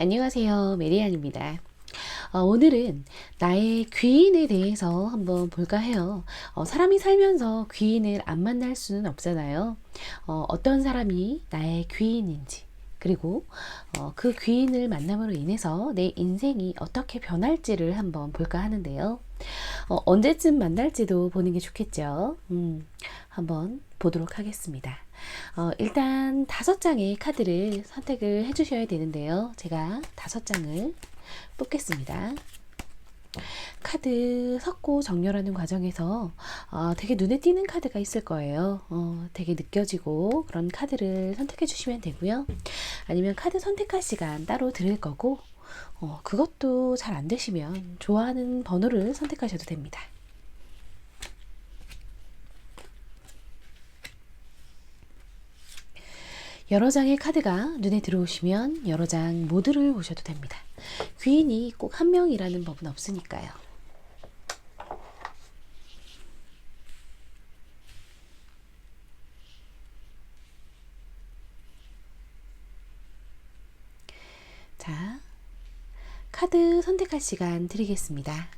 안녕하세요. 메리안입니다. 오늘은 나의 귀인에 대해서 한번 볼까 해요. 사람이 살면서 귀인을 안 만날 수는 없잖아요. 어떤 사람이 나의 귀인인지, 그리고 그 귀인을 만남으로 인해서 내 인생이 어떻게 변할지를 한번 볼까 하는데요. 언제쯤 만날지도 보는 게 좋겠죠. 한번 보도록 하겠습니다. 일단 5장의 카드를 선택을 해 주셔야 되는데요. 제가 5장을 뽑겠습니다. 카드 섞고 정렬하는 과정에서 되게 눈에 띄는 카드가 있을 거예요. 되게 느껴지고 그런 카드를 선택해 주시면 되고요. 아니면 카드 선택할 시간 따로 드릴 거고, 그것도 잘 안 되시면 좋아하는 번호를 선택하셔도 됩니다. 여러 장의 카드가 눈에 들어오시면 여러 장 모두를 보셔도 됩니다. 귀인이 꼭 한 명이라는 법은 없으니까요. 자, 카드 선택할 시간 드리겠습니다.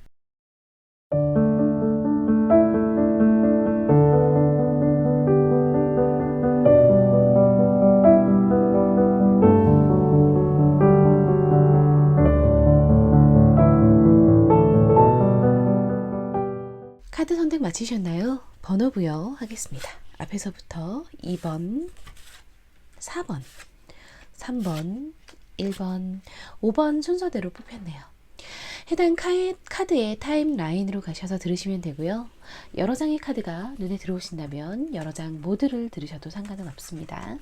카드 선택 마치셨나요? 번호 부여하겠습니다. 앞에서부터 2번, 4번, 3번, 1번, 5번 순서대로 뽑혔네요. 해당 카드의 타임라인으로 가셔서 들으시면 되고요. 여러 장의 카드가 눈에 들어오신다면 여러 장 모두를 들으셔도 상관은 없습니다.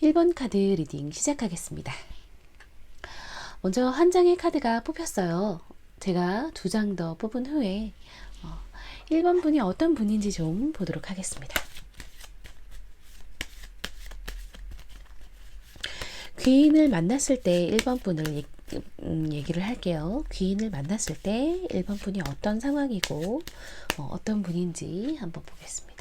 (1번) 카드 리딩 시작하겠습니다. 먼저 한 장의 카드가 뽑혔어요. 제가 2장 더 뽑은 후에 1번 분이 어떤 분인지 좀 보도록 하겠습니다. 귀인을 만났을 때 1번 분을 얘기를 할게요. 귀인을 만났을 때 1번 분이 어떤 상황이고 어떤 분인지 한번 보겠습니다.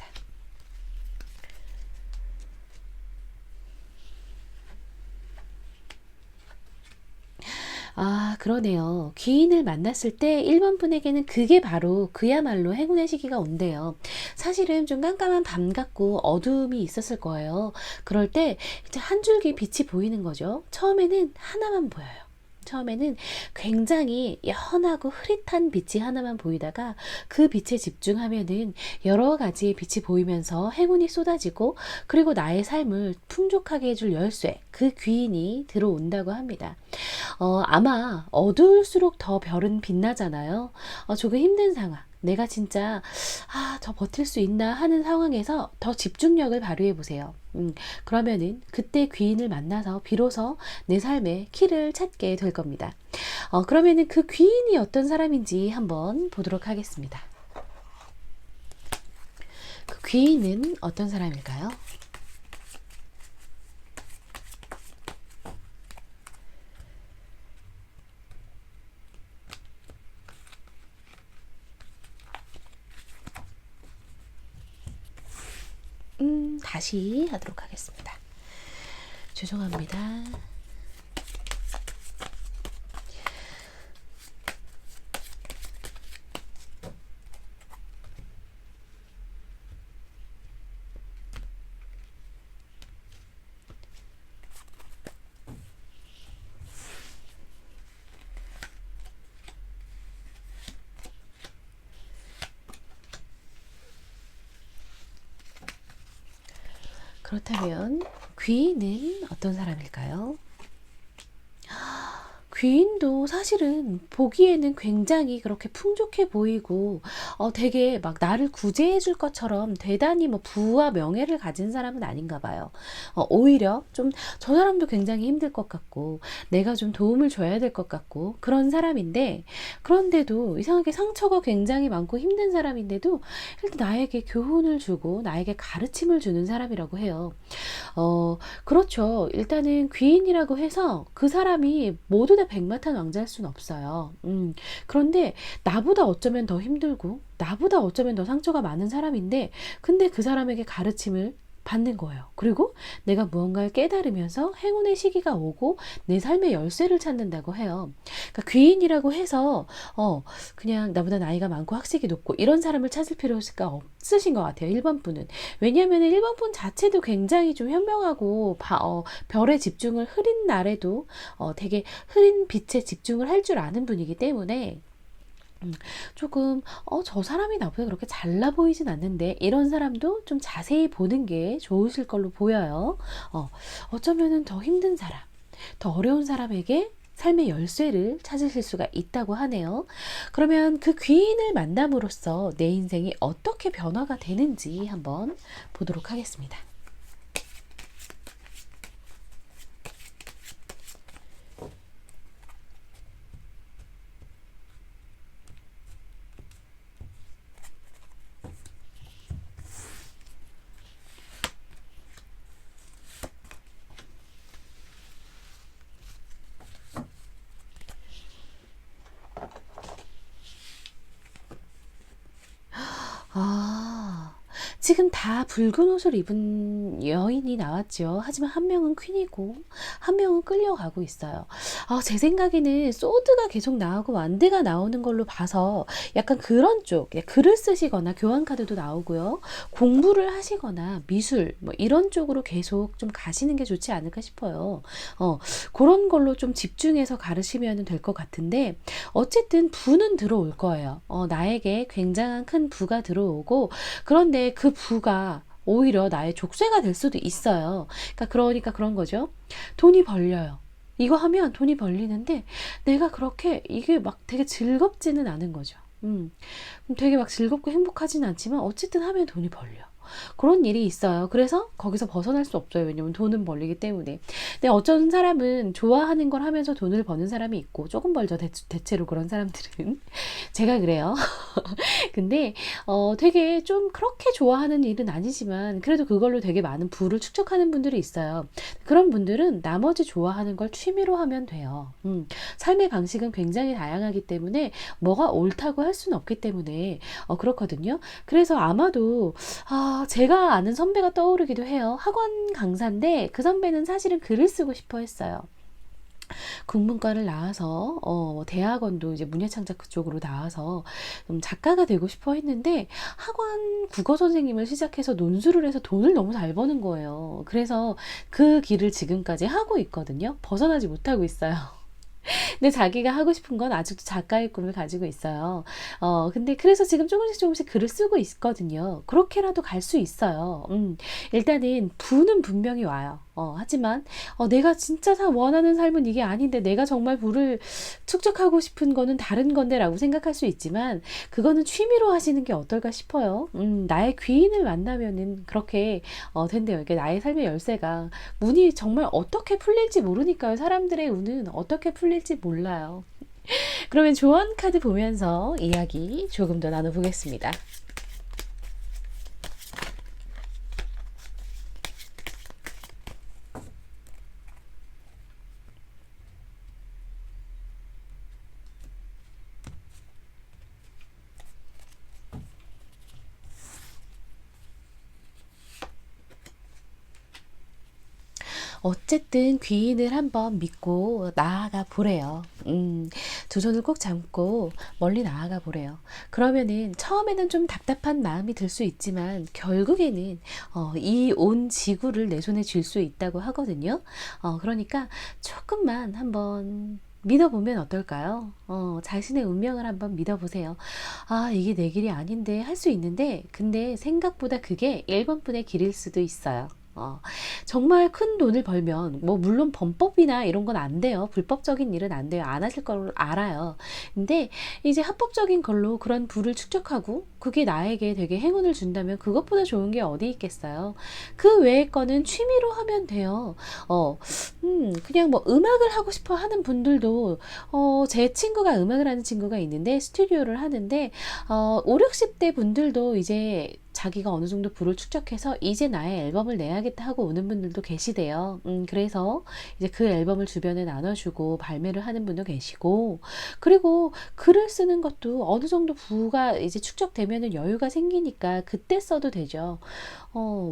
그러네요. 귀인을 만났을 때 1번 분에게는 그게 바로 그야말로 행운의 시기가 온대요. 사실은 좀 깜깜한 밤 같고 어두움이 있었을 거예요. 그럴 때 이제 한 줄기 빛이 보이는 거죠. 처음에는 하나만 보여요. 처음에는 굉장히 연하고 흐릿한 빛이 하나만 보이다가 그 빛에 집중하면은 여러 가지의 빛이 보이면서 행운이 쏟아지고, 그리고 나의 삶을 풍족하게 해줄 열쇠, 그 귀인이 들어온다고 합니다. 아마 어두울수록 더 별은 빛나잖아요. 조금 힘든 상황, 내가 진짜 저 버틸 수 있나 하는 상황에서 더 집중력을 발휘해 보세요. 그러면은 그때 귀인을 만나서 비로소 내 삶의 키를 찾게 될 겁니다. 그러면은 그 귀인이 어떤 사람인지 한번 보도록 하겠습니다. 그 귀인은 어떤 사람일까요? 다시 하도록 하겠습니다. 죄송합니다. 그렇다면 귀인은 어떤 사람일까요? 귀인도 사실은 보기에는 굉장히 그렇게 풍족해 보이고 되게 막 나를 구제해 줄 것처럼 대단히 뭐 부와 명예를 가진 사람은 아닌가 봐요. 오히려 좀 저 사람도 굉장히 힘들 것 같고 내가 좀 도움을 줘야 될 것 같고 그런 사람인데, 그런데도 이상하게 상처가 굉장히 많고 힘든 사람인데도 일단 나에게 교훈을 주고 나에게 가르침을 주는 사람이라고 해요. 그렇죠. 일단은 귀인이라고 해서 그 사람이 모두 다 백마탄 왕자일 순 없어요. 그런데 나보다 어쩌면 더 힘들고 나보다 어쩌면 더 상처가 많은 사람인데 근데 그 사람에게 가르침을 받는 거예요. 그리고 내가 무언가를 깨달으면서 행운의 시기가 오고 내 삶의 열쇠를 찾는다고 해요. 그러니까 귀인이라고 해서 그냥 나보다 나이가 많고 학식이 높고 이런 사람을 찾을 필요가 없으신 것 같아요. 1번 분은. 왜냐하면 1번 분 자체도 굉장히 좀 현명하고 별에 집중을 흐린 날에도 되게 흐린 빛에 집중을 할 줄 아는 분이기 때문에 조금 저 사람이 나보다 그렇게 잘나 보이진 않는데 이런 사람도 좀 자세히 보는 게 좋으실 걸로 보여요. 어쩌면은 더 힘든 사람, 더 어려운 사람에게 삶의 열쇠를 찾으실 수가 있다고 하네요. 그러면 그 귀인을 만남으로써 내 인생이 어떻게 변화가 되는지 한번 보도록 하겠습니다. 아, 지금 다 붉은 옷을 입은 여인이 나왔죠. 하지만 한 명은 퀸이고 한 명은 끌려가고 있어요. 제 생각에는 소드가 계속 나오고 완드가 나오는 걸로 봐서 약간 그런 쪽, 글을 쓰시거나 교환 카드도 나오고요. 공부를 하시거나 미술 뭐 이런 쪽으로 계속 좀 가시는 게 좋지 않을까 싶어요. 그런 걸로 좀 집중해서 가르시면 될 것 같은데 어쨌든 부는 들어올 거예요. 나에게 굉장한 큰 부가 들어오고 그런데 그 부가 오히려 나의 족쇄가 될 수도 있어요. 그러니까 그런 거죠. 돈이 벌려요. 이거 하면 돈이 벌리는데 내가 그렇게 이게 막 되게 즐겁지는 않은 거죠. 되게 막 즐겁고 행복하진 않지만 어쨌든 하면 돈이 벌려. 그런 일이 있어요. 그래서 거기서 벗어날 수 없어요. 왜냐면 돈은 벌리기 때문에. 근데 어떤 사람은 좋아하는 걸 하면서 돈을 버는 사람이 있고 조금 벌죠. 대체로 그런 사람들은. 제가 그래요. 근데 되게 좀 그렇게 좋아하는 일은 아니지만 그래도 그걸로 되게 많은 부를 축적하는 분들이 있어요. 그런 분들은 나머지 좋아하는 걸 취미로 하면 돼요. 삶의 방식은 굉장히 다양하기 때문에 뭐가 옳다고 할 수는 없기 때문에 그렇거든요. 그래서 아마도 제가 아는 선배가 떠오르기도 해요. 학원 강사인데 그 선배는 사실은 글을 쓰고 싶어 했어요. 국문과를 나와서 대학원도 이제 문예창작 그쪽으로 나와서 좀 작가가 되고 싶어 했는데 학원 국어 선생님을 시작해서 논술을 해서 돈을 너무 잘 버는 거예요. 그래서 그 길을 지금까지 하고 있거든요. 벗어나지 못하고 있어요. 근데 자기가 하고 싶은 건 아직도 작가의 꿈을 가지고 있어요. 근데 그래서 지금 조금씩 글을 쓰고 있거든요. 그렇게라도 갈 수 있어요. 일단은 부는 분명히 와요. 하지만 내가 진짜 원하는 삶은 이게 아닌데 내가 정말 부를 축적하고 싶은 거는 다른 건데 라고 생각할 수 있지만 그거는 취미로 하시는 게 어떨까 싶어요. 나의 귀인을 만나면은 그렇게 된대요. 이게 나의 삶의 열쇠가 문이 정말 어떻게 풀릴지 모르니까요. 사람들의 운은 어떻게 풀릴지 몰라요. 그러면 조언 카드 보면서 이야기 조금 더 나눠보겠습니다. 어쨌든 귀인을 한번 믿고 나아가 보래요. 두 손을 꼭 잡고 멀리 나아가 보래요. 그러면은 처음에는 좀 답답한 마음이 들 수 있지만 결국에는 이 온 지구를 내 손에 쥘 수 있다고 하거든요. 그러니까 조금만 한번 믿어보면 어떨까요? 자신의 운명을 한번 믿어보세요. 이게 내 길이 아닌데 할 수 있는데 근데 생각보다 그게 1번 분의 길일 수도 있어요. 정말 큰 돈을 벌면 뭐 물론 범법이나 이런 건 안 돼요. 불법적인 일은 안 돼요. 안 하실 걸 알아요. 근데 이제 합법적인 걸로 그런 부를 축적하고 그게 나에게 되게 행운을 준다면 그것보다 좋은 게 어디 있겠어요. 그 외의 거는 취미로 하면 돼요. 그냥 뭐 음악을 하고 싶어 하는 분들도, 제 친구가 음악을 하는 친구가 있는데 스튜디오를 하는데, 5, 60대 분들도 이제 자기가 어느 정도 부를 축적해서 이제 나의 앨범을 내야겠다 하고 오는 분들도 계시대요. 그래서 이제 그 앨범을 주변에 나눠주고 발매를 하는 분도 계시고, 그리고 글을 쓰는 것도 어느 정도 부가 이제 축적되면은 여유가 생기니까 그때 써도 되죠.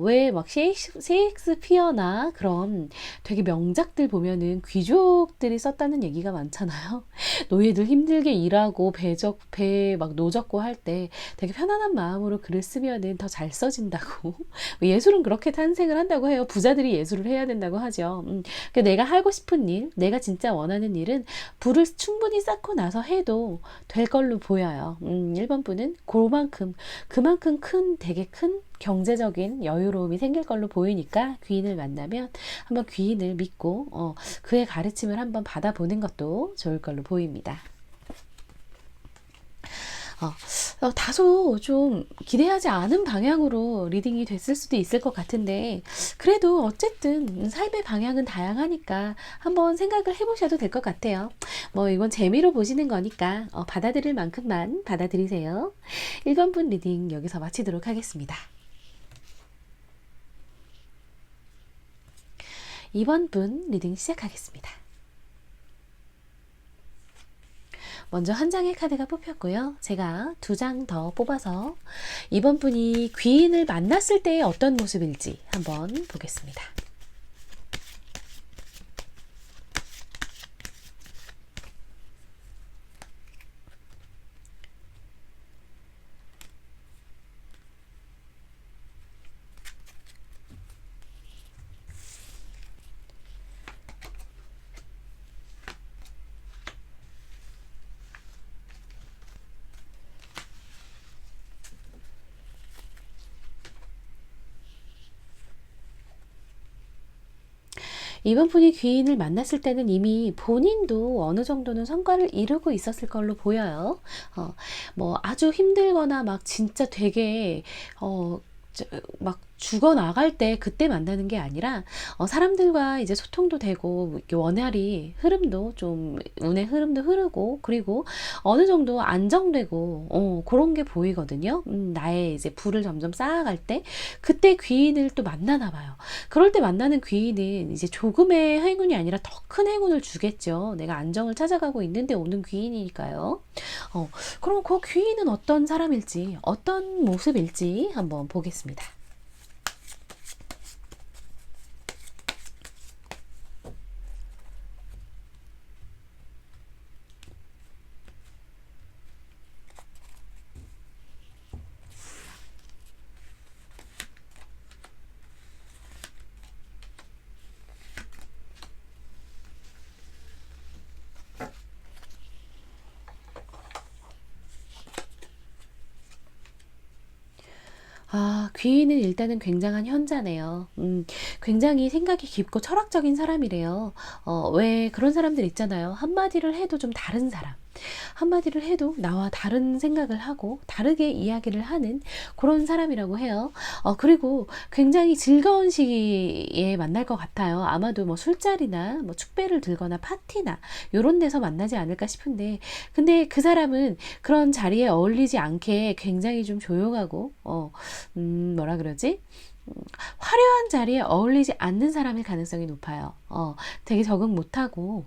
왜 막 셰익스피어나 그런 되게 명작들 보면은 귀족들이 썼다는 얘기가 많잖아요. 노예들 힘들게 일하고 배 막 노젓고 할 때 되게 편안한 마음으로 글을 쓰면은 더 잘 써진다고. 예술은 그렇게 탄생을 한다고 해요. 부자들이 예술을 해야 된다고 하죠. 그러니까 내가 하고 싶은 일, 내가 진짜 원하는 일은 불을 충분히 쌓고 나서 해도 될 걸로 보여요. 1번 분은 그만큼 되게 큰 경제적인 여유로움이 생길 걸로 보이니까 귀인을 만나면 한번 귀인을 믿고 그의 가르침을 한번 받아보는 것도 좋을 걸로 보입니다. 다소 좀 기대하지 않은 방향으로 리딩이 됐을 수도 있을 것 같은데, 그래도 어쨌든 삶의 방향은 다양하니까 한번 생각을 해보셔도 될 것 같아요. 뭐 이건 재미로 보시는 거니까 받아들일 만큼만 받아들이세요. 1번 분 리딩 여기서 마치도록 하겠습니다. 2번 분 리딩 시작하겠습니다. 먼저 한 장의 카드가 뽑혔고요. 제가 2장 더 뽑아서 이번 분이 귀인을 만났을 때의 어떤 모습일지 한번 보겠습니다. 이번 분이 귀인을 만났을 때는 이미 본인도 어느 정도는 성과를 이루고 있었을 걸로 보여요. 뭐 아주 힘들거나 막 진짜 되게 막 죽어나갈 때 그때 만나는 게 아니라 사람들과 이제 소통도 되고 이렇게 원활히 흐름도 좀 운의 흐름도 흐르고, 그리고 어느 정도 안정되고 그런 게 보이거든요. 나의 이제 부를 점점 쌓아갈 때 그때 귀인을 또 만나나 봐요. 그럴 때 만나는 귀인은 이제 조금의 행운이 아니라 더 큰 행운을 주겠죠. 내가 안정을 찾아가고 있는데 오는 귀인이니까요. 그럼 그 귀인은 어떤 사람일지, 어떤 모습일지 한번 보겠습니다. 귀인은 일단은 굉장한 현자네요. 굉장히 생각이 깊고 철학적인 사람이래요. 왜 그런 사람들 있잖아요. 한마디를 해도 좀 다른 사람. 한마디를 해도 나와 다른 생각을 하고 다르게 이야기를 하는 그런 사람이라고 해요. 그리고 굉장히 즐거운 시기에 만날 것 같아요. 아마도 뭐 술자리나 뭐 축배를 들거나 파티나 요런 데서 만나지 않을까 싶은데, 근데 그 사람은 그런 자리에 어울리지 않게 굉장히 좀 조용하고 뭐라 그러지? 화려한 자리에 어울리지 않는 사람일 가능성이 높아요. 되게 적응 못하고,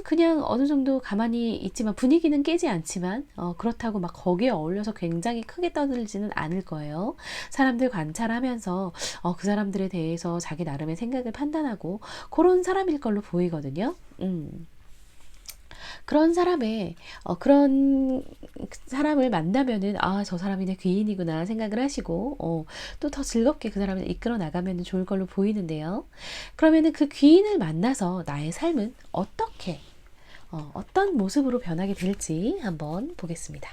그냥 어느 정도 가만히 있지만 분위기는 깨지 않지만, 그렇다고 막 거기에 어울려서 굉장히 크게 떠들지는 않을 거예요. 사람들 관찰하면서, 그 사람들에 대해서 자기 나름의 생각을 판단하고, 그런 사람일 걸로 보이거든요. 그런 사람을 만나면은 저 사람이 내 귀인이구나 생각을 하시고 또 더 즐겁게 그 사람을 이끌어 나가면 좋을 걸로 보이는데요. 그러면은 그 귀인을 만나서 나의 삶은 어떻게 어떤 모습으로 변하게 될지 한번 보겠습니다.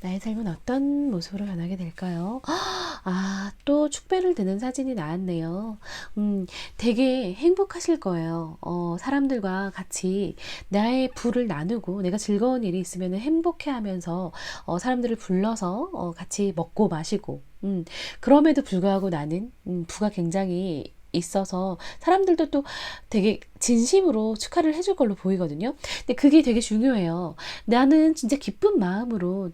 나의 삶은 어떤 모습으로 변하게 될까요? 아, 또 축배를 드는 사진이 나왔네요. 되게 행복하실 거예요. 사람들과 같이 나의 부를 나누고 내가 즐거운 일이 있으면 행복해 하면서 사람들을 불러서 같이 먹고 마시고 그럼에도 불구하고 나는 부가 굉장히 있어서 사람들도 또 되게 진심으로 축하를 해줄 걸로 보이거든요. 근데 그게 되게 중요해요. 나는 진짜 기쁜 마음으로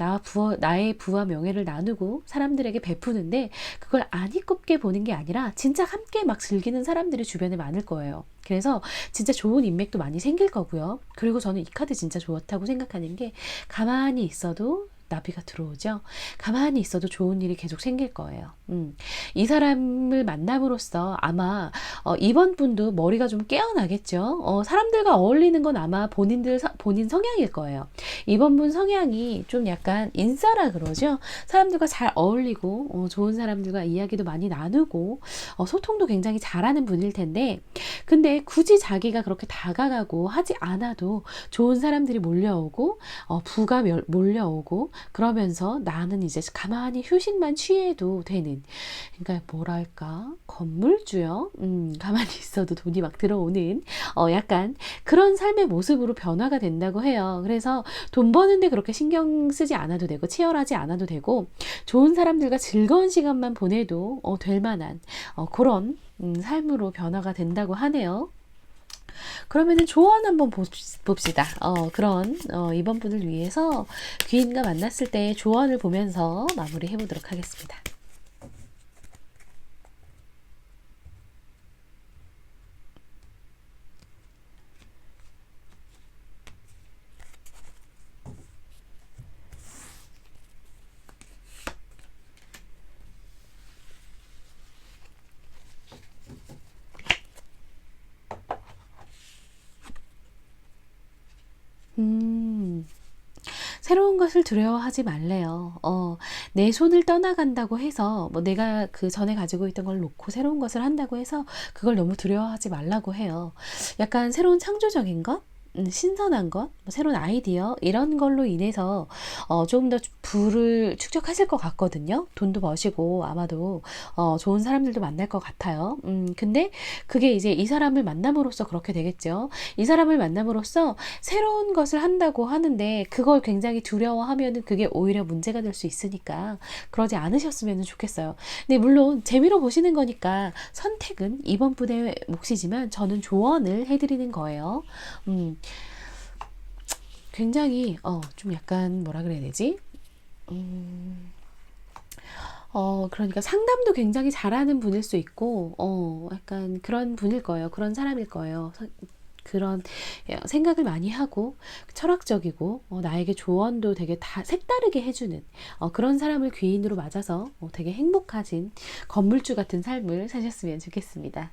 나의 부와 명예를 나누고 사람들에게 베푸는데 그걸 안이꼽게 보는 게 아니라 진짜 함께 막 즐기는 사람들이 주변에 많을 거예요. 그래서 진짜 좋은 인맥도 많이 생길 거고요. 그리고 저는 이 카드 진짜 좋다고 생각하는 게 가만히 있어도 나비가 들어오죠. 가만히 있어도 좋은 일이 계속 생길 거예요. 이 사람을 만남으로써 아마 이번 분도 머리가 좀 깨어나겠죠. 사람들과 어울리는 건 아마 본인 성향일 거예요. 이번 분 성향이 좀 약간 인싸라 그러죠. 사람들과 잘 어울리고 좋은 사람들과 이야기도 많이 나누고 소통도 굉장히 잘하는 분일 텐데 근데 굳이 자기가 그렇게 다가가고 하지 않아도 좋은 사람들이 몰려오고 부가 몰려오고 그러면서 나는 이제 가만히 휴식만 취해도 되는 그러니까 뭐랄까 건물주요. 가만히 있어도 돈이 막 들어오는 약간 그런 삶의 모습으로 변화가 된다고 해요. 그래서 돈 버는데 그렇게 신경 쓰지 않아도 되고 치열하지 않아도 되고 좋은 사람들과 즐거운 시간만 보내도 될 만한 그런 삶으로 변화가 된다고 하네요. 그러면은 조언 한번 봅시다. 그런 이번 분을 위해서 귀인과 만났을 때 조언을 보면서 마무리해 보도록 하겠습니다. 음. 새로운 것을 두려워하지 말래요. 내 손을 떠나간다고 해서 뭐 내가 그 전에 가지고 있던 걸 놓고 새로운 것을 한다고 해서 그걸 너무 두려워하지 말라고 해요. 약간 새로운 창조적인 것? 신선한 것, 뭐 새로운 아이디어 이런 걸로 인해서 조금 더 부를 축적하실 것 같거든요. 돈도 버시고 아마도 좋은 사람들도 만날 것 같아요. 근데 그게 이제 이 사람을 만남으로써 그렇게 되겠죠. 이 사람을 만남으로써 새로운 것을 한다고 하는데 그걸 굉장히 두려워하면은 그게 오히려 문제가 될 수 있으니까 그러지 않으셨으면 좋겠어요. 근데 물론 재미로 보시는 거니까 선택은 이번 분의 몫이지만 저는 조언을 해드리는 거예요. 음, 굉장히 좀 약간 뭐라 그래야 되지? 그러니까 상담도 굉장히 잘하는 분일 수 있고 약간 그런 분일 거예요. 그런 사람일 거예요. 그런 생각을 많이 하고 철학적이고 나에게 조언도 되게 다 색다르게 해주는 그런 사람을 귀인으로 맞아서 되게 행복하신 건물주 같은 삶을 사셨으면 좋겠습니다.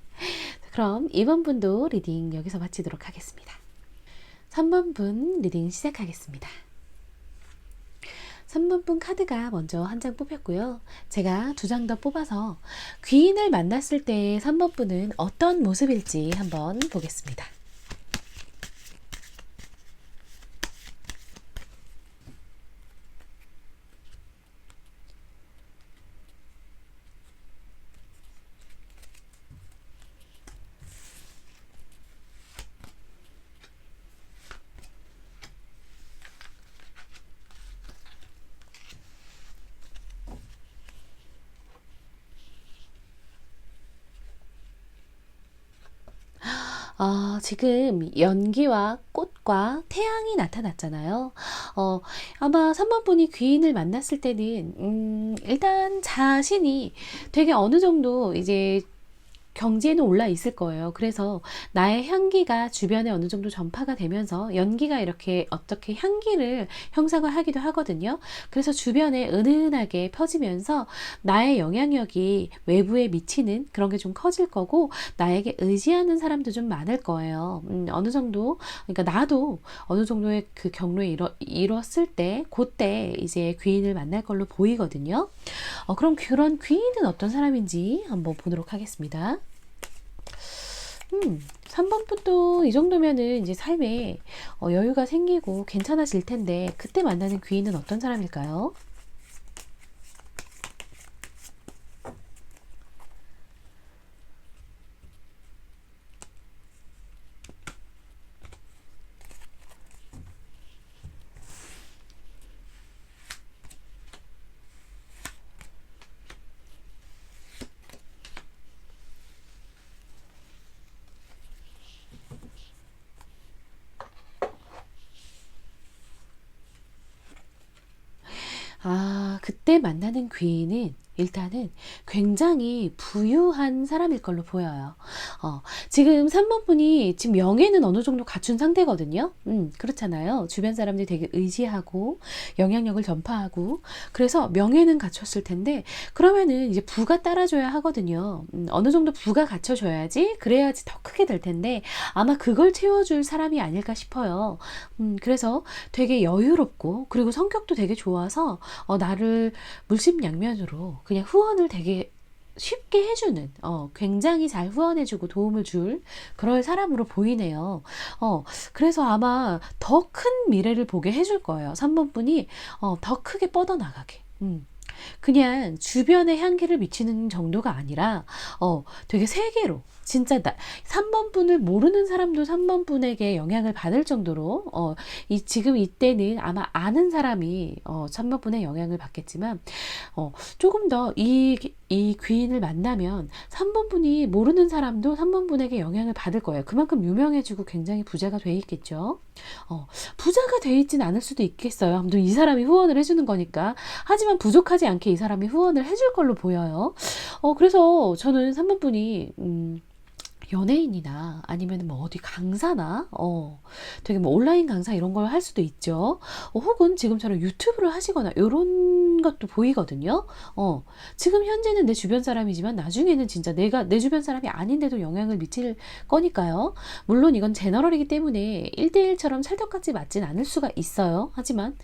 그럼 이번 분도 리딩 여기서 마치도록 하겠습니다. 3번 분 리딩 시작하겠습니다. 3번 분 카드가 먼저 한 장 뽑혔고요. 제가 2장 더 뽑아서 귀인을 만났을 때 3번 분은 어떤 모습일지 한번 보겠습니다. 지금 연기와 꽃과 태양이 나타났잖아요. 아마 3번 분이 귀인을 만났을 때는, 일단 자신이 되게 어느 정도 이제 경지에는 올라 있을 거예요. 그래서 나의 향기가 주변에 어느 정도 전파가 되면서 연기가 이렇게 어떻게 향기를 형성을 하기도 하거든요. 그래서 주변에 은은하게 펴지면서 나의 영향력이 외부에 미치는 그런 게 좀 커질 거고 나에게 의지하는 사람도 좀 많을 거예요. 어느 정도 그러니까 나도 어느 정도의 그 경로에 이뤘을 때 그때 이제 귀인을 만날 걸로 보이거든요. 그럼 그런 귀인은 어떤 사람인지 한번 보도록 하겠습니다. 3번 분도 이 정도면은 이제 삶에 여유가 생기고 괜찮아질 텐데, 그때 만나는 귀인은 어떤 사람일까요? 아, 그때 만나는 귀인은 일단은 굉장히 부유한 사람일 걸로 보여요. 지금 3번 분이 지금 명예는 어느 정도 갖춘 상태거든요. 그렇잖아요. 주변 사람들이 되게 의지하고 영향력을 전파하고, 그래서 명예는 갖췄을 텐데, 그러면은 이제 부가 따라줘야 하거든요. 어느 정도 부가 갖춰줘야지, 그래야지 더 크게 될 텐데, 아마 그걸 채워줄 사람이 아닐까 싶어요. 그래서 되게 여유롭고, 그리고 성격도 되게 좋아서 나를 물심양면으로 그냥 후원을 되게 쉽게 해주는, 굉장히 잘 후원해주고 도움을 줄 그럴 사람으로 보이네요. 그래서 아마 더 큰 미래를 보게 해줄 거예요. 3번 분이 더 크게 뻗어나가게. 그냥 주변에 향기를 미치는 정도가 아니라 되게 세계로, 진짜 3번 분을 모르는 사람도 3번 분에게 영향을 받을 정도로, 지금 이때는 아마 아는 사람이 3번 분의 영향을 받겠지만, 조금 더 이 귀인을 만나면 3번 분이 모르는 사람도 3번 분에게 영향을 받을 거예요. 그만큼 유명해지고 굉장히 부자가 돼 있겠죠. 부자가 돼 있진 않을 수도 있겠어요. 아무튼 이 사람이 후원을 해주는 거니까. 하지만 부족하지 않게 이 사람이 후원을 해줄 걸로 보여요. 그래서 저는 3번 분이 연예인이나 아니면 뭐 어디 강사나 되게 뭐 온라인 강사 이런 걸 할 수도 있죠. 혹은 지금처럼 유튜브를 하시거나 이런 것도 보이거든요. 지금 현재는 내 주변 사람이지만 나중에는 진짜 내가 내 주변 사람이 아닌데도 영향을 미칠 거니까요. 물론 이건 제너럴이기 때문에 1대1처럼 찰떡같이 맞진 않을 수가 있어요. 하지만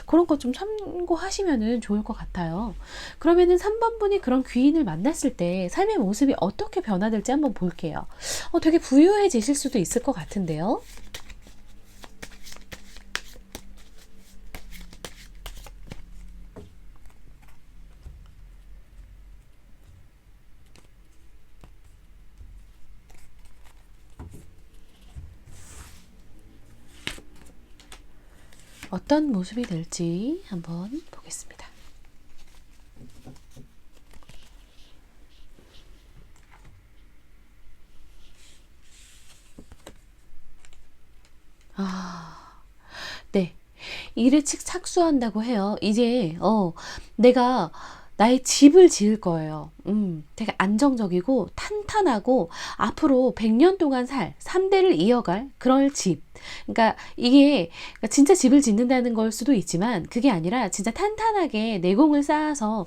그런 거 좀 참고하시면은 좋을 것 같아요. 그러면은 3번 분이 그런 귀인을 만났을 때 삶의 모습이 어떻게 변화될지 한번 볼게요. 되게 부유해지실 수도 있을 것 같은데요. 어떤 모습이 될지 한번 보겠습니다. 네. 일에 착수한다고 해요. 이제 내가 나의 집을 지을 거예요. 되게 안정적이고 탄탄하고 앞으로 100년 동안 3대를 이어갈 그럴 집. 그러니까 이게 진짜 집을 짓는다는 걸 수도 있지만, 그게 아니라 진짜 탄탄하게 내공을 쌓아서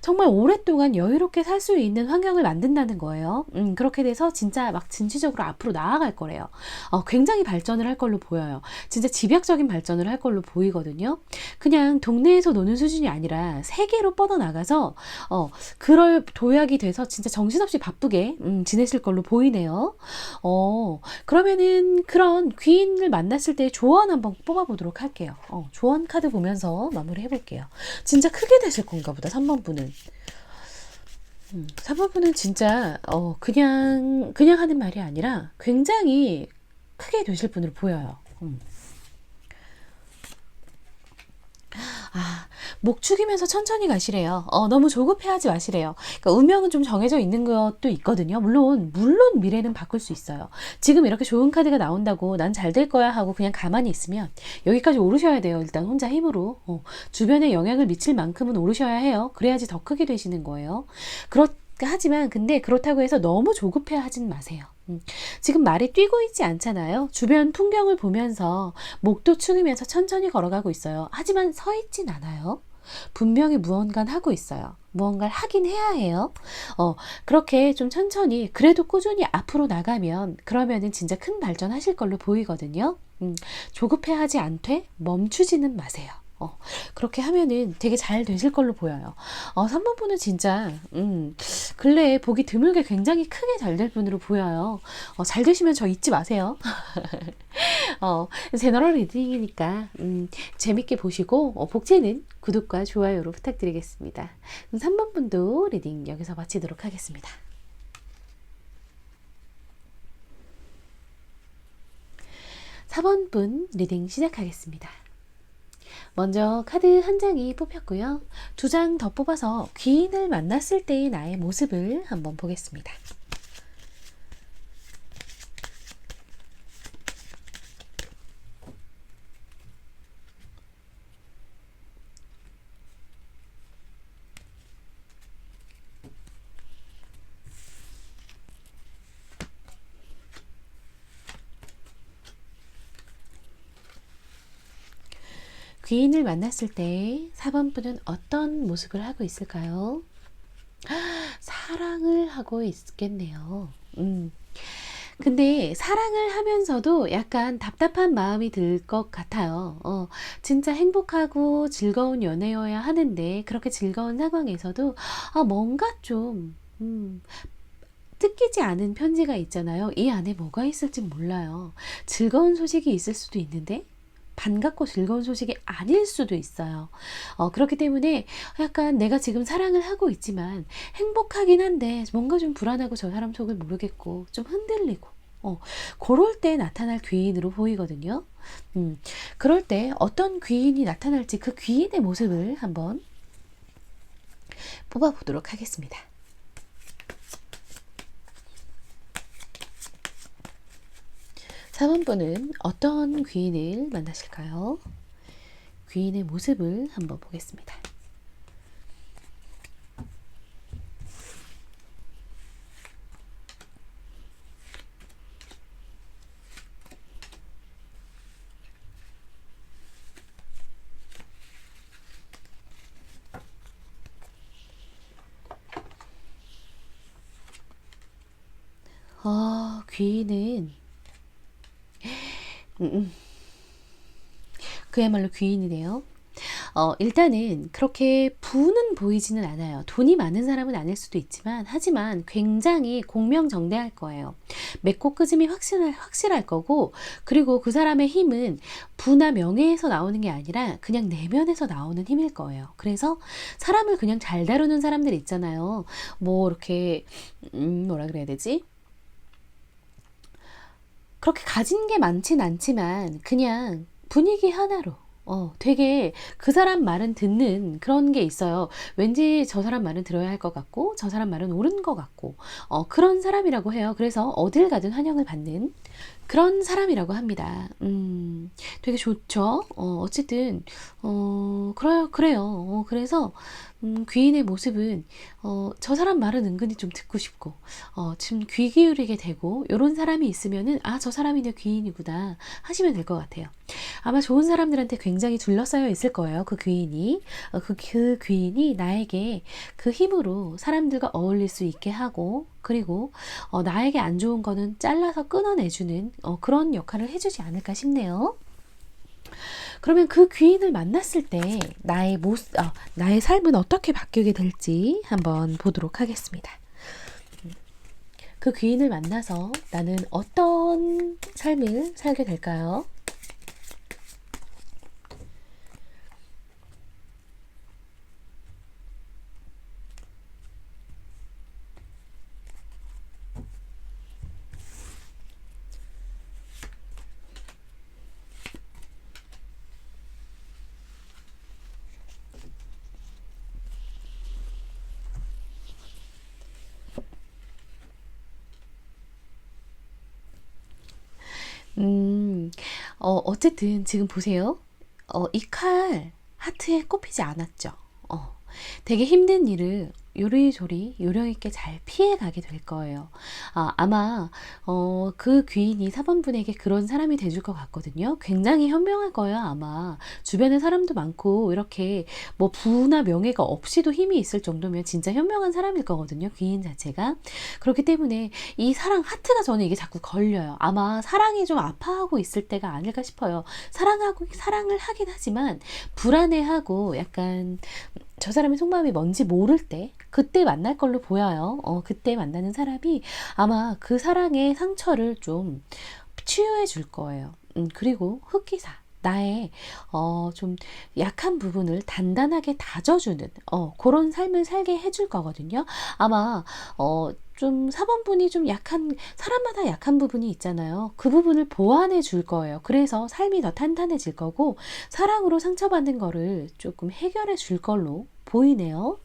정말 오랫동안 여유롭게 살 수 있는 환경을 만든다는 거예요. 그렇게 돼서 진짜 막 진취적으로 앞으로 나아갈 거래요. 굉장히 발전을 할 걸로 보여요. 진짜 집약적인 발전을 할 걸로 보이거든요. 그냥 동네에서 노는 수준이 아니라 세계로 뻗어나가서 그럴 도약이 돼서 진짜 정신없이 바쁘게 지내실 걸로 보이네요. 그러면은 그런 귀인을 만났을 때 조언 한번 뽑아보도록 할게요. 조언 카드 보면서 마무리 해볼게요. 진짜 크게 되실 건가 보다, 3번 분은. 3번 분은 진짜 그냥 하는 말이 아니라 굉장히 크게 되실 분으로 보여요. 목 축이면서 천천히 가시래요. 너무 조급해하지 마시래요. 그러니까 운명은 좀 정해져 있는 것도 있거든요. 물론 미래는 바꿀 수 있어요. 지금 이렇게 좋은 카드가 나온다고 난 잘 될 거야 하고 그냥 가만히 있으면 여기까지 오르셔야 돼요. 일단 혼자 힘으로. 주변에 영향을 미칠 만큼은 오르셔야 해요. 그래야지 더 크게 되시는 거예요. 하지만 근데 그렇다고 해서 너무 조급해하진 마세요. 지금 말이 뛰고 있지 않잖아요. 주변 풍경을 보면서 목도 축이면서 천천히 걸어가고 있어요. 하지만 서 있진 않아요. 분명히 무언가를 하고 있어요. 무언가를 하긴 해야 해요. 그렇게 좀 천천히, 그래도 꾸준히 앞으로 나가면, 그러면은 진짜 큰 발전하실 걸로 보이거든요. 조급해하지 않되 멈추지는 마세요. 그럼 그렇게 하면은 되게 잘 되실 걸로 보여요. 3번 분은 진짜, 근래에 보기 드물게 굉장히 크게 잘 될 분으로 보여요. 잘 되시면 저 잊지 마세요. 제너럴 리딩이니까, 재밌게 보시고, 복제는 구독과 좋아요로 부탁드리겠습니다. 그럼 3번 분도 리딩 여기서 마치도록 하겠습니다. 4번 분 리딩 시작하겠습니다. 먼저 카드 한 장이 뽑혔고요. 2장 더 뽑아서 귀인을 만났을 때의 나의 모습을 한번 보겠습니다. 귀인을 만났을 때 4번 분은 어떤 모습을 하고 있을까요? 사랑을 하고 있겠네요. 근데 사랑을 하면서도 약간 답답한 마음이 들 것 같아요. 진짜 행복하고 즐거운 연애여야 하는데 그렇게 즐거운 상황에서도 뭔가 좀 뜯기지 않은 편지가 있잖아요. 이 안에 뭐가 있을지 몰라요. 즐거운 소식이 있을 수도 있는데 반갑고 즐거운 소식이 아닐 수도 있어요. 그렇기 때문에 약간 내가 지금 사랑을 하고 있지만 행복하긴 한데 뭔가 좀 불안하고 저 사람 속을 모르겠고 좀 흔들리고 그럴 때 나타날 귀인으로 보이거든요. 그럴 때 어떤 귀인이 나타날지 그 귀인의 모습을 한번 뽑아보도록 하겠습니다. 4번 분은 어떤 귀인을 만나실까요? 귀인의 모습을 한번 보겠습니다. 귀인은 그야말로 귀인이네요. 일단은 그렇게 부는 보이지는 않아요. 돈이 많은 사람은 아닐 수도 있지만 하지만 굉장히 공명정대할 거예요. 맺고 끄짐이 확실할 거고 그리고 그 사람의 힘은 부나 명예에서 나오는 게 아니라 그냥 내면에서 나오는 힘일 거예요. 그래서 사람을 그냥 잘 다루는 사람들 있잖아요. 뭐 이렇게 뭐라 그래야 되지? 그렇게 가진 게 많진 않지만 그냥 분위기 하나로 되게 그 사람 말은 듣는 그런 게 있어요. 왠지 저 사람 말은 들어야 할 것 같고 저 사람 말은 옳은 것 같고 그런 사람이라고 해요. 그래서 어딜 가든 환영을 받는 그런 사람이라고 합니다. 되게 좋죠. 어쨌든 그래요. 그래서 귀인의 모습은 저 사람 말은 은근히 좀 듣고 싶고 지금 귀 기울이게 되고 이런 사람이 있으면은 저 사람이 내 귀인이구나 하시면 될 것 같아요. 아마 좋은 사람들한테 굉장히 둘러싸여 있을 거예요. 그 귀인이 그 귀인이 나에게 그 힘으로 사람들과 어울릴 수 있게 하고 그리고 나에게 안 좋은 거는 잘라서 끊어내주는 그런 역할을 해주지 않을까 싶네요. 그러면 그 귀인을 만났을 때 나의 삶은 어떻게 바뀌게 될지 한번 보도록 하겠습니다. 그 귀인을 만나서 나는 어떤 삶을 살게 될까요? 어쨌든 지금 보세요. 이 칼 하트에 꼽히지 않았죠. 되게 힘든 일을 요리조리 요령 있게 잘 피해 가게 될 거예요. 아마 그 귀인이 4번 분에게 그런 사람이 돼줄 것 같거든요. 굉장히 현명할 거예요, 아마. 주변에 사람도 많고 이렇게 뭐 부나 명예가 없이도 힘이 있을 정도면 진짜 현명한 사람일 거거든요, 귀인 자체가. 그렇기 때문에 이 사랑 하트가 저는 이게 자꾸 걸려요. 아마 사랑이 좀 아파하고 있을 때가 아닐까 싶어요. 사랑을 하긴 하지만 불안해하고 약간 저 사람의 속마음이 뭔지 모를 때 그때 만날 걸로 보여요. 그때 만나는 사람이 아마 그 사랑의 상처를 좀 치유해 줄 거예요. 그리고 흑기사 나의 좀 약한 부분을 단단하게 다져주는 그런 삶을 살게 해줄 거거든요. 아마 좀 4번분이 좀 약한, 사람마다 약한 부분이 있잖아요. 그 부분을 보완해 줄 거예요. 그래서 삶이 더 탄탄해질 거고 사랑으로 상처받는 거를 조금 해결해 줄 걸로 보이네요.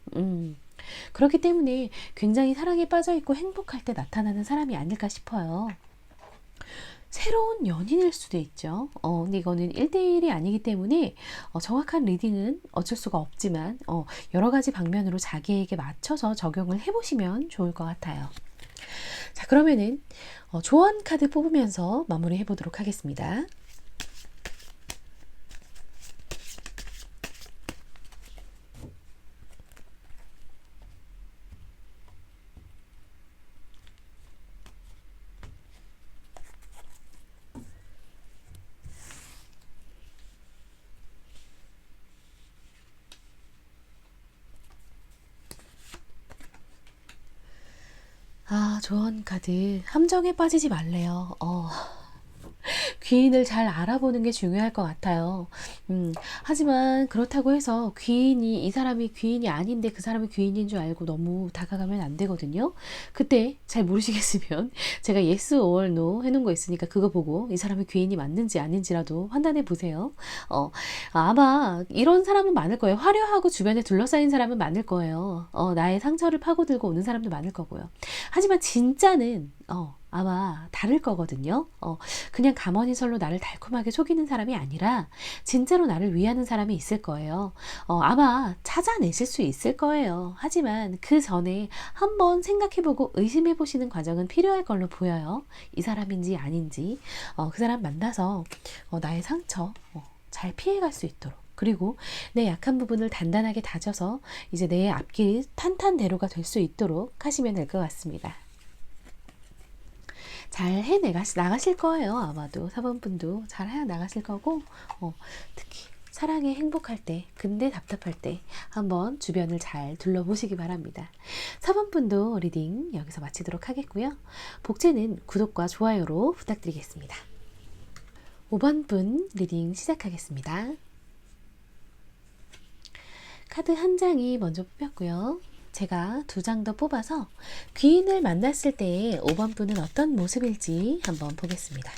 그렇기 때문에 굉장히 사랑에 빠져 있고 행복할 때 나타나는 사람이 아닐까 싶어요. 새로운 연인일 수도 있죠. 근데 이거는 1대1이 아니기 때문에 정확한 리딩은 어쩔 수가 없지만 여러 가지 방면으로 자기에게 맞춰서 적용을 해보시면 좋을 것 같아요. 자, 그러면은 조언 카드 뽑으면서 마무리해 보도록 하겠습니다. 조언 카드. 함정에 빠지지 말래요. 귀인을 잘 알아보는 게 중요할 것 같아요. 하지만 그렇다고 해서 귀인이, 이 사람이 귀인이 아닌데 그 사람이 귀인인 줄 알고 너무 다가가면 안 되거든요. 그때 잘 모르시겠으면 제가 yes or no 해놓은 거 있으니까 그거 보고 이 사람이 귀인이 맞는지 아닌지라도 판단해 보세요. 아마 이런 사람은 많을 거예요. 화려하고 주변에 둘러싸인 사람은 많을 거예요. 나의 상처를 파고들고 오는 사람도 많을 거고요. 하지만 진짜는 아마 다를 거거든요. 그냥 가머니설로 나를 달콤하게 속이는 사람이 아니라 진짜로 나를 위하는 사람이 있을 거예요. 아마 찾아내실 수 있을 거예요. 하지만 그 전에 한번 생각해보고 의심해보시는 과정은 필요할 걸로 보여요. 이 사람인지 아닌지 그 사람 만나서 나의 상처 잘 피해갈 수 있도록, 그리고 내 약한 부분을 단단하게 다져서 이제 내 앞길이 탄탄대로가 될 수 있도록 하시면 될 것 같습니다. 잘 나가실 거예요. 아마도 4번분도 잘 해 나가실 거고, 특히 사랑에 행복할 때, 근데 답답할 때 한번 주변을 잘 둘러보시기 바랍니다. 4번분도 리딩 여기서 마치도록 하겠고요. 복제는 구독과 좋아요로 부탁드리겠습니다. 5번분 리딩 시작하겠습니다. 카드 한 장이 먼저 뽑혔고요. 제가 2장 더 뽑아서 귀인을 만났을 때 5번 분은 어떤 모습일지 한번 보겠습니다.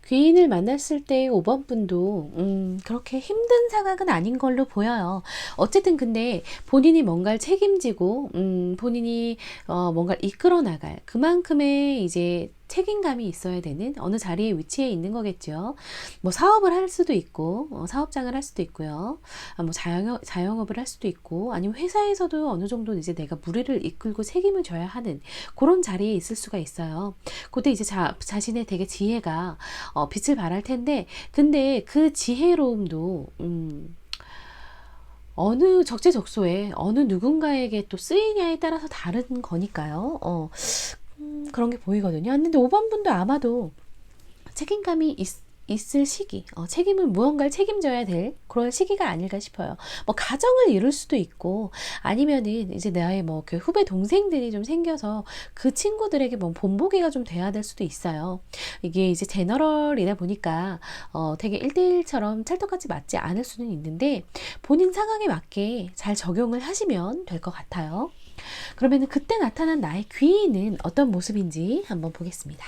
귀인을 만났을 때 5번 분도 그렇게 힘든 상황은 아닌 걸로 보여요. 어쨌든 근데 본인이 뭔가를 책임지고 본인이 뭔가를 이끌어 나갈 그만큼의 이제 책임감이 있어야 되는 어느 자리에 위치해 있는 거겠죠. 뭐 사업을 할 수도 있고 사업장을 할 수도 있고요. 뭐 자영업을 할 수도 있고 아니면 회사에서도 어느 정도 이제 내가 무리를 이끌고 책임을 져야 하는 그런 자리에 있을 수가 있어요. 그때 이제 자신의 되게 지혜가 빛을 발할 텐데, 근데 그 지혜로움도 어느 적재적소에 어느 누군가에게 또 쓰이냐에 따라서 다른 거니까요. 그런 게 보이거든요. 근데 5번 분도 아마도 책임감이 있을 시기, 책임을 무언가를 책임져야 될 그런 시기가 아닐까 싶어요. 뭐 가정을 이룰 수도 있고 아니면은 이제 나의 뭐 그 후배 동생들이 좀 생겨서 그 친구들에게 뭐 본보기가 좀 돼야 될 수도 있어요. 이게 이제 제너럴이다 보니까 되게 1대1처럼 찰떡같이 맞지 않을 수는 있는데 본인 상황에 맞게 잘 적용을 하시면 될 것 같아요. 그러면은 그때 나타난 나의 귀인은 어떤 모습인지 한번 보겠습니다.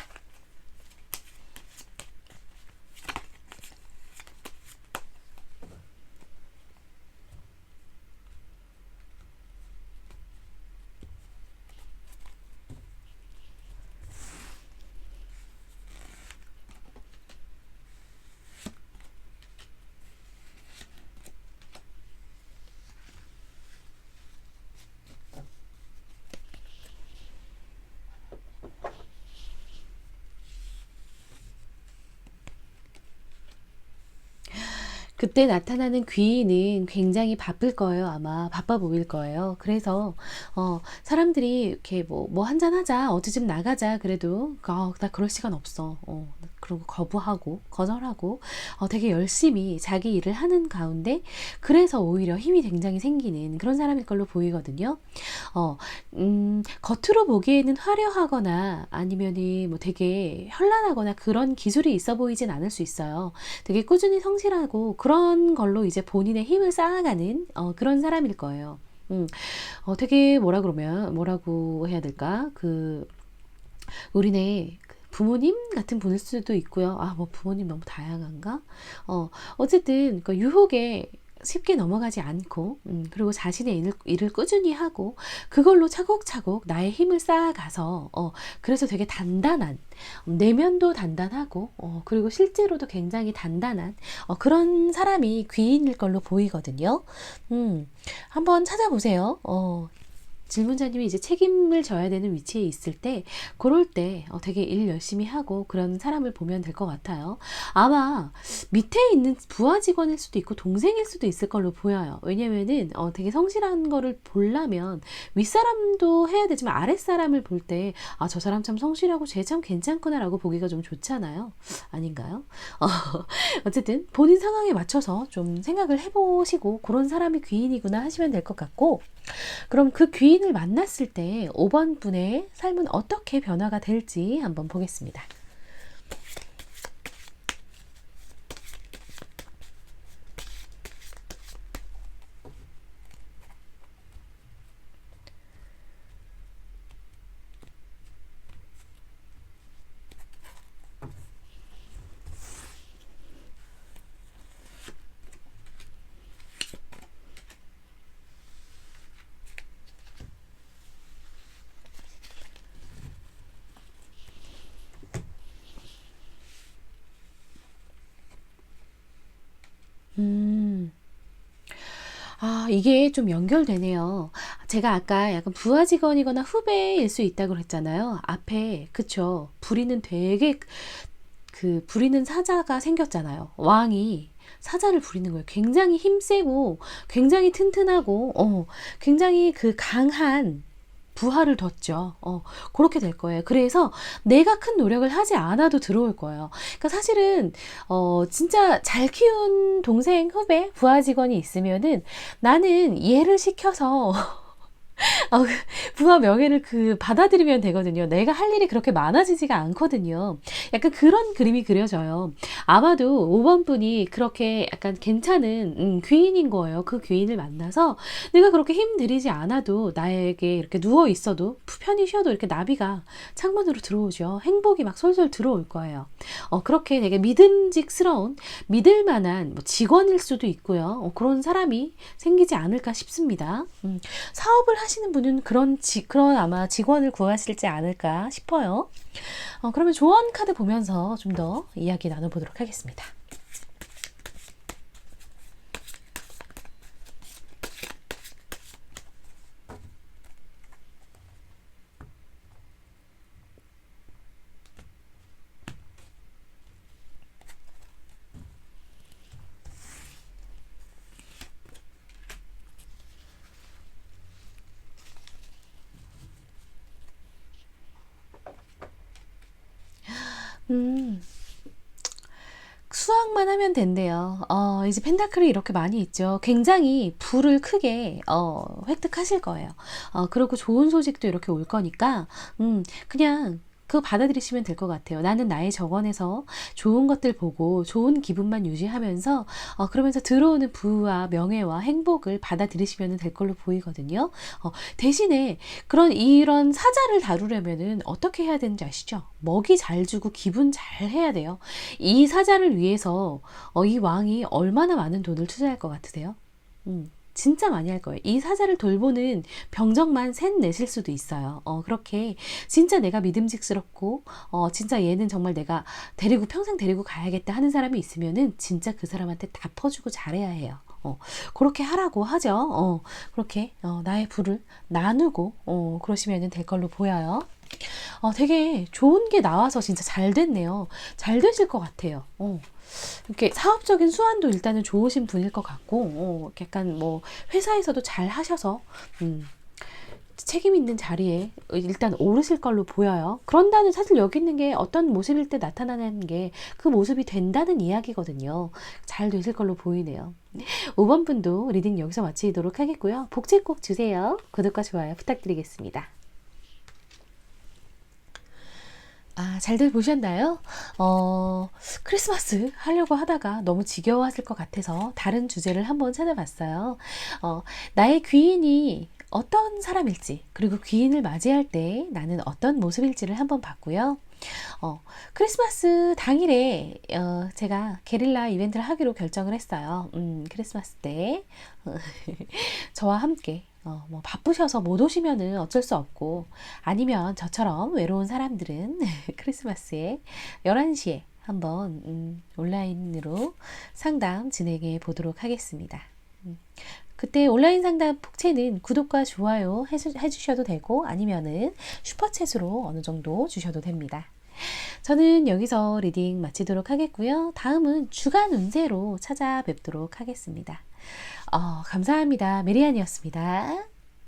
그때 나타나는 귀인은 굉장히 바쁠 거예요. 아마 바빠 보일 거예요. 그래서 사람들이 이렇게 뭐 한잔 하자, 어디 좀 나가자 그래도 나 그럴 시간 없어. 그리고 거부하고 거절하고 되게 열심히 자기 일을 하는 가운데 그래서 오히려 힘이 굉장히 생기는 그런 사람일 걸로 보이거든요. 겉으로 보기에는 화려하거나 아니면은 뭐 되게 현란하거나 그런 기술이 있어 보이진 않을 수 있어요. 되게 꾸준히 성실하고 그런 걸로 이제 본인의 힘을 쌓아가는 그런 사람일 거예요. 되게 뭐라고 해야 될까? 우리네 부모님 같은 분일 수도 있고요. 뭐 부모님 너무 다양한가? 어쨌든 그 유혹에 쉽게 넘어가지 않고 그리고 자신의 일을 꾸준히 하고 그걸로 차곡차곡 나의 힘을 쌓아가서 그래서 되게 단단한 내면도 단단하고 그리고 실제로도 굉장히 단단한 그런 사람이 귀인일 걸로 보이거든요. 한번 찾아보세요. 질문자님이 이제 책임을 져야 되는 위치에 있을 때 그럴 때 되게 일 열심히 하고 그런 사람을 보면 될 것 같아요. 아마 밑에 있는 부하 직원일 수도 있고 동생일 수도 있을 걸로 보여요. 왜냐면은 되게 성실한 거를 보려면 윗사람도 해야 되지만 아랫사람을 볼 때 저 사람 참 성실하고 쟤 참 괜찮구나 라고 보기가 좀 좋잖아요. 아닌가요? 어쨌든 본인 상황에 맞춰서 좀 생각을 해보시고 그런 사람이 귀인이구나 하시면 될 것 같고, 그럼 그 귀인을 만났을 때 5번 분의 삶은 어떻게 변화가 될지 한번 보겠습니다. 음. 이게 좀 연결되네요. 제가 아까 약간 부하 직원이거나 후배일 수 있다고 그랬잖아요. 앞에, 그쵸. 부리는 사자가 생겼잖아요. 왕이 사자를 부리는 거예요. 굉장히 힘세고, 굉장히 튼튼하고, 굉장히 그 강한 부하를 뒀죠. 그렇게 될 거예요. 그래서 내가 큰 노력을 하지 않아도 들어올 거예요. 그러니까 사실은, 진짜 잘 키운 동생, 후배, 부하 직원이 있으면은 나는 얘를 시켜서 어, 부하 명예를 받아들이면 되거든요. 내가 할 일이 그렇게 많아지지가 않거든요. 약간 그런 그림이 그려져요. 아마도 5번 분이 그렇게 약간 괜찮은 귀인인 거예요. 그 귀인을 만나서 내가 그렇게 힘들이지 않아도 나에게 이렇게 누워 있어도 편히 쉬어도 이렇게 나비가 창문으로 들어오죠. 행복이 막 솔솔 들어올 거예요. 그렇게 되게 믿음직스러운 믿을 만한 뭐 직원일 수도 있고요. 그런 사람이 생기지 않을까 싶습니다. 사업을 하시는 분은 그런 아마 직원을 구하실지 않을까 싶어요. 그러면 조언 카드 보면서 좀 더 이야기 나눠보도록 하겠습니다. 음, 수학만 하면 된대요. 이제 펜타클이 이렇게 많이 있죠. 굉장히 부를 크게 획득하실 거예요. 그리고 좋은 소식도 이렇게 올 거니까 그냥 그거 받아들이시면 될 것 같아요. 나는 나의 정원에서 좋은 것들 보고 좋은 기분만 유지하면서 그러면서 들어오는 부와 명예와 행복을 받아들이시면 될 걸로 보이거든요. 대신에 이런 사자를 다루려면은 어떻게 해야 되는지 아시죠? 먹이 잘 주고 기분 잘 해야 돼요. 이 사자를 위해서 이 왕이 얼마나 많은 돈을 투자할 것 같으세요? 진짜 많이 할 거예요. 이 사자를 돌보는 병정만 셋 내실 수도 있어요. 그렇게 진짜 내가 믿음직스럽고 진짜 얘는 정말 내가 평생 데리고 가야겠다 하는 사람이 있으면은 진짜 그 사람한테 다 퍼주고 잘해야 해요. 그렇게 하라고 하죠. 그렇게 나의 부를 나누고 그러시면 될 걸로 보여요. 되게 좋은 게 나와서 진짜 잘 됐네요. 잘 되실 것 같아요. 이렇게 사업적인 수완도 일단은 좋으신 분일 것 같고, 약간 뭐 회사에서도 잘 하셔서 책임 있는 자리에 일단 오르실 걸로 보여요. 그런다는 사실 여기 있는 게 어떤 모습일 때 나타나는 게 그 모습이 된다는 이야기거든요. 잘 되실 걸로 보이네요. 5번 분도 리딩 여기서 마치도록 하겠고요. 복지 꼭 주세요. 구독과 좋아요 부탁드리겠습니다. 잘들 보셨나요? 크리스마스 하려고 하다가 너무 지겨워하실 것 같아서 다른 주제를 한번 찾아봤어요. 나의 귀인이 어떤 사람일지, 그리고 귀인을 맞이할 때 나는 어떤 모습일지를 한번 봤고요. 크리스마스 당일에 제가 게릴라 이벤트를 하기로 결정을 했어요. 크리스마스 때 저와 함께 뭐 바쁘셔서 못 오시면은 어쩔 수 없고, 아니면 저처럼 외로운 사람들은 크리스마스에 11시에 한번 온라인으로 상담 진행해 보도록 하겠습니다. 그때 온라인 상담 폭채는 구독과 좋아요 해주셔도 되고, 아니면은 슈퍼챗으로 어느 정도 주셔도 됩니다. 저는 여기서 리딩 마치도록 하겠고요. 다음은 주간 운세로 찾아뵙도록 하겠습니다. 감사합니다. 메리안이었습니다.